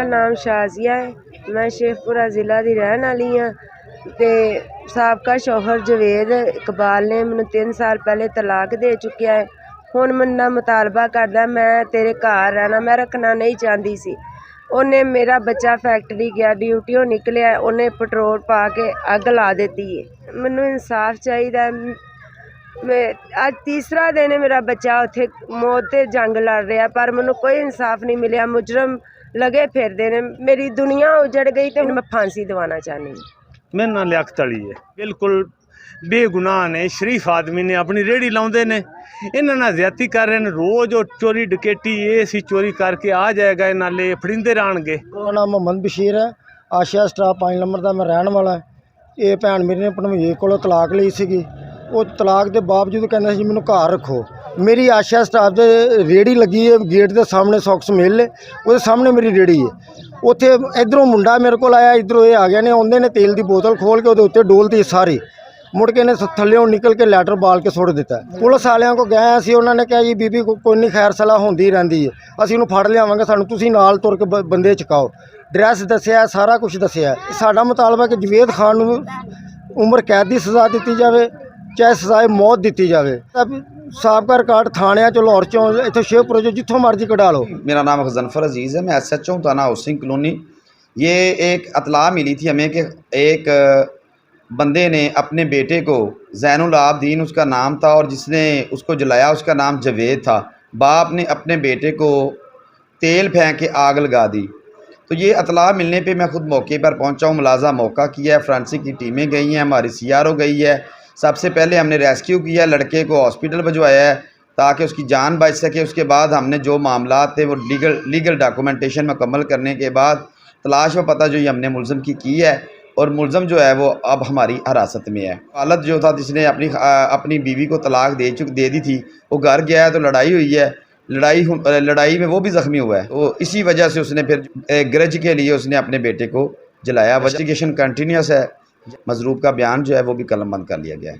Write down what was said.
नाम शाजिया है, मैं शेखपुरा ज़िला की रहने वाली हाँ। तो साबका शौहर जवेद इकबाल ने मैनू 3 साल पहले तलाक दे चुकिया है। हुण मेरा मुतालबा करदा मैं तेरे घर रहना, मैं रखना नहीं चाहती सी। उन्हें मेरा बच्चा फैक्ट्री गया, ड्यूटियों निकलिया, उन्हें पेट्रोल पा के अग ला दी है। मैनू इंसाफ चाहिए। मैं अज तीसरा दिन है मेरा बच्चा उत्थे मौत के जंग लड़ रहा, पर मैनू कोई इंसाफ नहीं मिले। मुजरम लगे फिरते ने, मेरी दुनिया उजड़ गई तो मैं फांसी दवाना चाहनी हूँ। मेरा नाम लियाकत अली है, बिल्कुल बेगुनाह ने, शरीफ आदमी ने, अपनी रेहड़ी लाउंदे ने, इन्हां नाल ज्यादती कर रहे हैं। रोज़ वो चोरी डकैती ये सी चोरी करके आ जाएगा, नाले फड़िंदे रहणगे। मेरा नाम मोहम्मद बशीर है, आशिया स्टाफ 5 नंबर का मैं रहने वाला। ये भैन मेरी ने भणवीर कोलों तलाक ली सी। वो तलाक के बावजूद कहना जी मैनू घर रखो। मेरी आशिया स्टाफ से रेहड़ी लगी है, गेट के सामने सॉक्स मिल है, वो सामने मेरी रेहड़ी है। उत्थे इधरों मुंडा मेरे को आया, इधरों ये आ गया ने, आंदे ने तेल की बोतल खोल के वो उत्ते डोलती सारी, मुड़ के ने थल्लों निकल के लैटर बाल के सुट दिता। पुलिस वालियां को गए असीं, उन्होंने कहा जी बीबी कोई नहीं, खैर सलाह होंदी रहिंदी है, असीं उहनूं फड़ लियावांगे, सानूं तुसीं नाल तुर के बंदे चुकाओ। ड्रैस दस्सिया, सारा कुछ दस्सिया। साडा मुतालबा कि जवेद खान नूं उम्र कैद की सज़ा दी जाए, चाहे सज़ाए मौत दी जाए। साबका रिकॉर्ड थाने चो, लाहौर चो, इत्थे शेखपुर चो, जिथों मर्जी कढ़ा लो। मेरा नाम गजनफर अजीज़ है, मैं SHO थाना हाउसिंग कॉलोनी। ये एक इतला मिली थी हमें कि एक बंदे ने अपने बेटे को, ज़ैनुल आबदीन उसका नाम था, और जिसने उसको जलाया उसका नाम जवेद था। बाप ने अपने बेटे को तेल फेंक के आग लगा दी। तो ये इतला मिलने पे मैं ख़ुद मौके पर पहुंचा हूँ, मुलाजा मौका किया है, फ्रांसिक की टीमें गई हैं, हमारी CRO गई है। सबसे पहले हमने रेस्क्यू किया, लड़के को हॉस्पिटल भिजवाया है ताकि उसकी जान बच सके। उसके बाद हमने जो मामला थे वो लीगल डॉक्यूमेंटेशन मुकम्मल करने के बाद तलाश व पता जो ये हमने मुलज़म की है, और मुलज़म जो है वो अब हमारी हिरासत में है। हालत जो था जिसने अपनी बीवी को तलाक दे दी थी, वो घर गया है तो लड़ाई हुई है। लड़ाई में वो भी ज़ख्मी हुआ है। तो इसी वजह से उसने फिर ग्रज के लिए उसने अपने बेटे को जलाया। इन्वेस्टिगेशन कंटिन्यूस है। मजरूब का बयान जो है वो भी कलमबंद कर लिया गया है।